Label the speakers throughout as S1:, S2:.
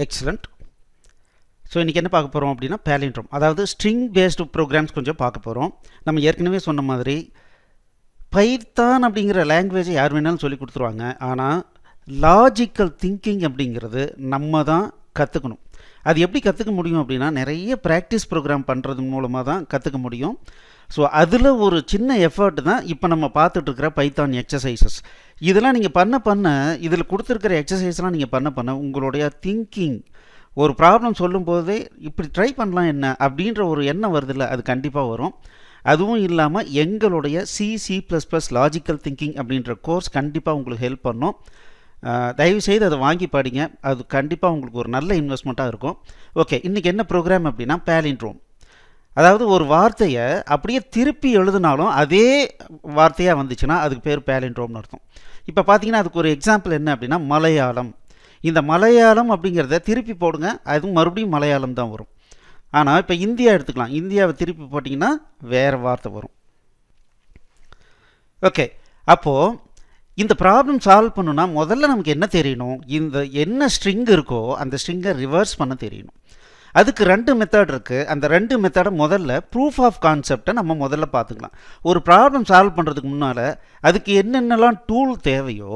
S1: Excellent. So இன்றைக்கி என்ன பார்க்க போகிறோம் அப்படின்னா Palindrome, அதாவது ஸ்ட்ரிங் பேஸ்டு ப்ரோக்ராம்ஸ் கொஞ்சம் பார்க்க போகிறோம். நம்ம ஏற்கனவே சொன்ன மாதிரி பைத்தான் அப்படிங்கிற லாங்குவேஜை யார் வேணாலும் சொல்லி கொடுத்துருவாங்க. ஆனால் லாஜிக்கல் திங்கிங் அப்படிங்கிறது நம்ம தான் கற்றுக்கணும். அது எப்படி கற்றுக்க முடியும் அப்படின்னா நிறைய ப்ராக்டிஸ் ப்ரோக்ராம் பண்ணுறது மூலமாக தான் கற்றுக்க முடியும். ஸோ அதில் ஒரு சின்ன எஃபர்ட் தான் இப்போ நம்ம பார்த்துட்ருக்கிற பைத்தான் எக்ஸசைசஸ். இதெல்லாம் நீங்கள் பண்ண இதில் கொடுத்துருக்கிற எக்ஸசைஸ்லாம் நீங்கள் பண்ண உங்களுடைய திங்கிங், ஒரு ப்ராப்ளம் சொல்லும்போதே இப்படி ட்ரை பண்ணலாம் என்ன அப்படின்ற ஒரு எண்ணம் வருதில்ல, அது கண்டிப்பாக வரும். அதுவும் இல்லாமல் எங்களுடைய C++ லாஜிக்கல் திங்கிங் அப்படின்ற கோர்ஸ் கண்டிப்பாக உங்களுக்கு ஹெல்ப் பண்ணும். தயவுசெய்து அதை வாங்கி படிங்க, அது கண்டிப்பாக உங்களுக்கு ஒரு நல்ல இன்வெஸ்ட்மெண்ட்டாக இருக்கும். ஓகே, இன்றைக்கி என்ன ப்ரோக்ராம் அப்படின்னா Palindrome. அதாவது ஒரு வார்த்தையை அப்படியே திருப்பி எழுதினாலும் அதே வார்த்தையாக வந்துச்சுன்னா அதுக்கு பேர் Palindromeனு அர்த்தம். இப்போ பார்த்தீங்கன்னா அதுக்கு ஒரு எக்ஸாம்பிள் என்ன அப்படின்னா மலையாளம். இந்த மலையாளம் அப்படிங்கிறத திருப்பி போடுங்க, அதுவும் மறுபடியும் மலையாளம் தான் வரும். ஆனால் இப்போ இந்தியா எடுத்துக்கலாம், இந்தியாவை திருப்பி போட்டிங்கன்னா வேறு வார்த்தை வரும். ஓகே, அப்போது இந்த ப்ராப்ளம் சால்வ் பண்ணணும்னா முதல்ல நமக்கு என்ன தெரியணும், இந்த என்ன ஸ்ட்ரிங் இருக்கோ அந்த ஸ்ட்ரிங்கை ரிவர்ஸ் பண்ண தெரியணும். அதுக்கு 2 மெத்தட் இருக்குது. அந்த 2 மெத்தடை முதல்ல ப்ரூஃப் ஆஃப் கான்செப்டை நம்ம முதல்ல பார்த்துக்கலாம். ஒரு ப்ராப்ளம் சால்வ் பண்ணுறதுக்கு முன்னால் அதுக்கு என்னென்னலாம் டூல் தேவையோ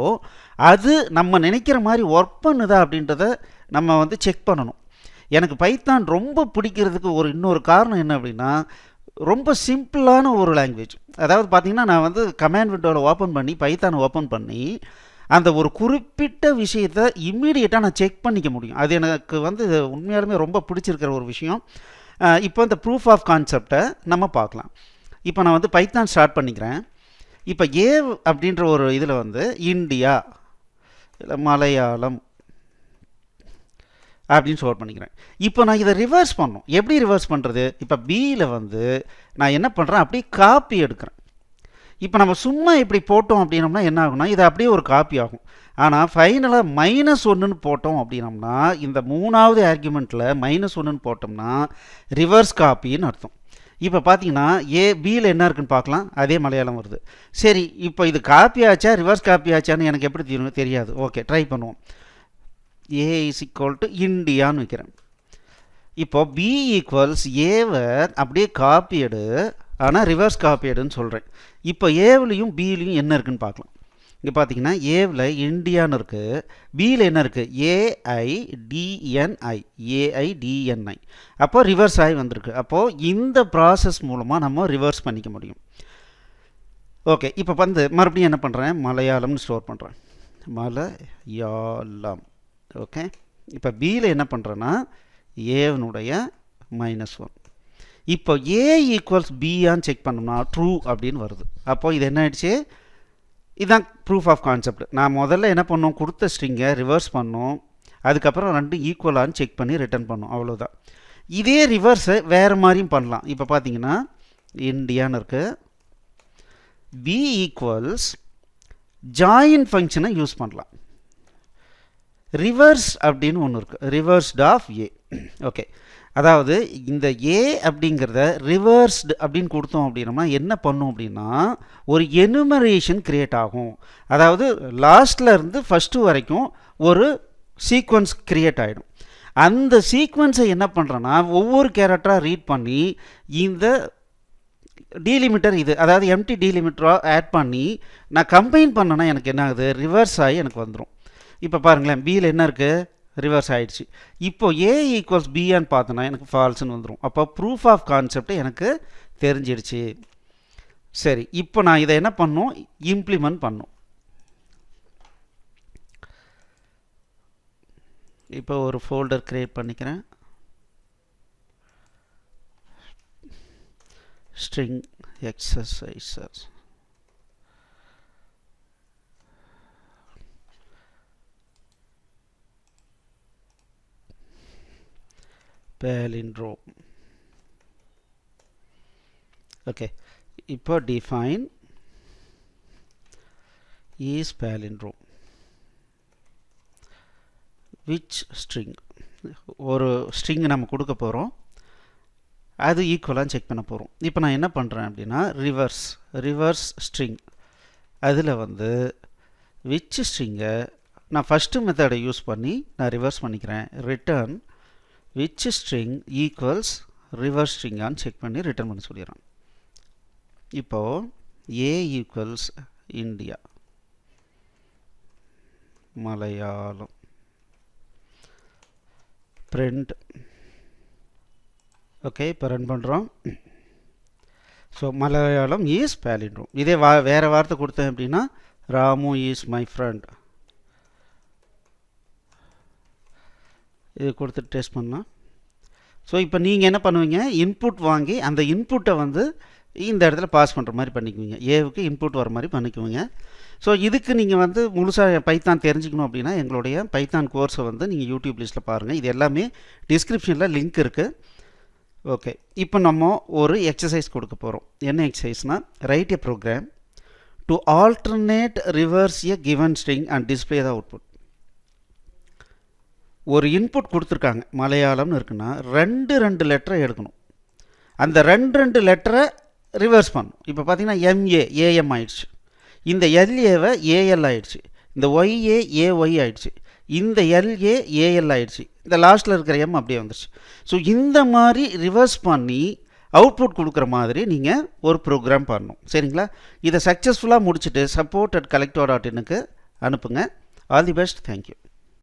S1: அது நம்ம நினைக்கிற மாதிரி ஒர்க் பண்ணுதா அப்படின்றத நம்ம செக் பண்ணணும். எனக்கு பைத்தான் ரொம்ப பிடிக்கிறதுக்கு இன்னொரு காரணம் என்ன அப்படின்னா ரொம்ப சிம்பிளான ஒரு லாங்குவேஜ். அதாவது பார்த்திங்கன்னா நான் கமாண்ட் விண்டோவில் ஓப்பன் பண்ணி பைத்தானை ஓப்பன் பண்ணி அந்த ஒரு குறிப்பிட்ட விஷயத்தை இம்மீடியட்டாக நான் செக் பண்ணிக்க முடியும். அது எனக்கு உண்மையாலுமே ரொம்ப பிடிச்சிருக்கிற ஒரு விஷயம். இப்போ இந்த ப்ரூஃப் ஆஃப் கான்செப்டை நம்ம பார்க்கலாம். இப்போ நான் பைத்தான் ஸ்டார்ட் பண்ணிக்கிறேன். இப்போ அப்படின்ற ஒரு இதில் இந்தியா இல்லை மலையாளம் அப்படின்னு ஸ்டோர் பண்ணிக்கிறேன். இப்போ நான் இதை ரிவர்ஸ் பண்ணணும். எப்படி ரிவர்ஸ் பண்ணுறது? இப்போ பியில் நான் என்ன பண்ணுறேன், அப்படியே காப்பி எடுக்கிறேன். இப்போ நம்ம சும்மா இப்படி போட்டோம் அப்படின்னோம்னா என்ன ஆகும்னா இது அப்படியே ஒரு காப்பி ஆகும். ஆனால் ஃபைனலாக -1ன்னு போட்டோம் அப்படின்னோம்னா இந்த 3வது ஆர்குமெண்ட்டில் -1ன்னு போட்டோம்னா ரிவர்ஸ் காப்பின்னு அர்த்தம். இப்போ பார்த்தீங்கன்னா பியில் என்ன இருக்குன்னு பார்க்கலாம், அதே மலையாளம் வருது. சரி, இப்போ இது காப்பி ஆச்சா ரிவர்ஸ் காப்பி ஆச்சான்னு எனக்கு எப்படி தெரியாது. ஓகே, ட்ரை பண்ணுவோம். A = இந்தியான்னு வைக்கிறேன். இப்போ B = ஏவை அப்படியே காப்பி எடு, ஆனால் ரிவர்ஸ் காப்பி எடுன்னு சொல்கிறேன். இப்போ ஏவிலையும் பிலையும் என்ன இருக்குன்னு பார்க்கலாம். இங்கே பார்த்தீங்கன்னா ஏவில் இந்தியான்னு இருக்குது, பியில் என்ன இருக்குது AIDNI. அப்போ ரிவர்ஸ் ஆகி வந்திருக்கு. அப்போது இந்த ப்ராசஸ் மூலமாக நம்ம ரிவர்ஸ் பண்ணிக்க முடியும். ஓகே, இப்போ மறுபடியும் என்ன பண்ணுறேன், மலையாளம்னு ஸ்டோர் பண்ணுறேன், மலையாளம். ஓகே, இப்போ பியில் என்ன பண்ணுறேன்னா ஏவனுடைய -1. இப்போ A = Bயான்னு செக் பண்ணோம்னா ட்ரூ அப்படின்னு வருது. அப்போது இது என்ன ஆயிடுச்சு, இதுதான் ப்ரூஃப் ஆஃப் கான்செப்ட். நான் முதல்ல என்ன பண்ணோம், கொடுத்த ஸ்ட்ரிங்கை ரிவர்ஸ் பண்ணோம், அதுக்கப்புறம் 2 ஈக்குவலான்னு செக் பண்ணி ரிட்டர்ன் பண்ணோம், அவ்வளோதான். இதே ரிவர்ஸை வேறு மாதிரியும் பண்ணலாம். இப்போ பார்த்தீங்கன்னா இந்தியான்னு இருக்குது, B = ஜாயின் ஃபங்க்ஷனை யூஸ் பண்ணலாம். ரிவர்ஸ் அப்படின்னு ஒன்று இருக்குது, ரிவர்ஸ்ட் ஆஃப் A. ஓகே, அதாவது இந்த A அப்படிங்கிறத ரிவர்ஸ்டு அப்படின்னு கொடுத்தோம் அப்படின்னா என்ன பண்ணும் அப்படின்னா ஒரு எனுமரேஷன் கிரியேட் ஆகும். அதாவது லாஸ்டில் இருந்து ஃபஸ்ட்டு வரைக்கும் ஒரு சீக்வன்ஸ் கிரியேட் ஆகிடும். அந்த சீக்வன்ஸை என்ன பண்ணுறேன்னா ஒவ்வொரு கேரக்டராக ரீட் பண்ணி இந்த டீலிமிட்டர் இது, அதாவது எம்டி டீலிமிட்டராக ஆட் பண்ணி நான் கம்பைன் பண்ணேன்னா எனக்கு என்ன ஆகுது, ரிவர்ஸ் ஆகி எனக்கு வந்துடும். இப்போ பாருங்களேன், பியில் என்ன இருக்குது, ரிவர்ஸ் ஆகிடுச்சு. இப்போ A = Bன்னு பார்த்தோன்னா எனக்கு ஃபால்ஸ்ன்னு வந்துடும். அப்போ ப்ரூஃப் ஆஃப் கான்செப்ட் எனக்கு தெரிஞ்சிடுச்சு. சரி, இப்போ நான் இதை என்ன பண்ணணும், இம்ப்ளிமெண்ட் பண்ணணும். இப்போ ஒரு ஃபோல்டர் க்ரியேட் பண்ணிக்கிறேன், ஸ்ட்ரிங் எக்ஸசைசஸ். Palindrome. ஓகே, இப்போ define is Palindrome which string. ஒரு ஸ்ட்ரிங் நம்ம கொடுக்க போகிறோம், அது ஈக்குவலாக செக் பண்ண போகிறோம். இப்போ நான் என்ன பண்ணுறேன் அப்படின்னா ரிவர்ஸ் ஸ்ட்ரிங் அதில் which string நான் ஃபஸ்ட்டு மெத்தடை யூஸ் பண்ணி நான் ரிவர்ஸ் பண்ணிக்கிறேன். Return which string equals reverse ஸ்ட்ரிங்கான்னு செக் பண்ணி ரிட்டர்ன் பண்ண சொல்லிடுறேன். இப்போது A equals India, Malayalam, print. Okay, இப்போ ரன் பண்ணுறோம். So Malayalam is palindrome. இதே வேறு வார்த்தை கொடுத்தேன் அப்படின்னா ராமு இஸ் மை ஃப்ரெண்ட், இது கொடுத்துட்டு டெஸ்ட் பண்ணலாம். ஸோ இப்போ நீங்கள் என்ன பண்ணுவீங்க, இன்புட் வாங்கி அந்த இன்புட்டை வந்து இந்த இடத்துல பாஸ் பண்ணுற மாதிரி பண்ணிக்குவீங்க. ஏவுக்கு இன்புட் வர மாதிரி பண்ணிக்குவீங்க. ஸோ இதுக்கு நீங்கள் வந்து முழுசாக பைத்தான் தெரிஞ்சுக்கணும் அப்படின்னா எங்களுடைய பைத்தான் கோர்ஸை வந்து நீங்கள் யூடியூப் லிஸ்ட்டில் பாருங்கள். இது எல்லாமே டிஸ்கிரிப்ஷனில் லிங்க் இருக்குது. ஓகே, இப்போ நம்ம ஒரு எக்ஸசைஸ் கொடுக்க போகிறோம். என்ன எக்ஸசைஸ்னால், write a program to alternate reverse a given string and display the output. ஒரு இன்புட் கொடுத்துருக்காங்க, மலையாளம்னு இருக்குன்னா ரெண்டு லெட்டரை எடுக்கணும். அந்த ரெண்டு லெட்டரை ரிவர்ஸ் பண்ணணும். இப்போ பார்த்தீங்கன்னா எம்ஏ ஏஎம் ஆயிடுச்சு, இந்த எல்ஏவை ஏஎல் ஆயிடுச்சு, இந்த ஒய்ஏ ஏஒய் ஆயிடுச்சு, இந்த எல்ஏ ஏஎல் ஆயிடுச்சு, இந்த லாஸ்ட்டில் இருக்கிற எம் அப்படியே வந்துடுச்சு. ஸோ இந்த மாதிரி ரிவர்ஸ் பண்ணி அவுட்புட் கொடுக்குற மாதிரி நீங்கள் ஒரு ப்ரோக்ராம் பண்ணணும். சரிங்களா? இதை சக்ஸஸ்ஃபுல்லாக முடிச்சுட்டு support@collectiva.in அனுப்புங்க. All the best. தேங்க்யூ.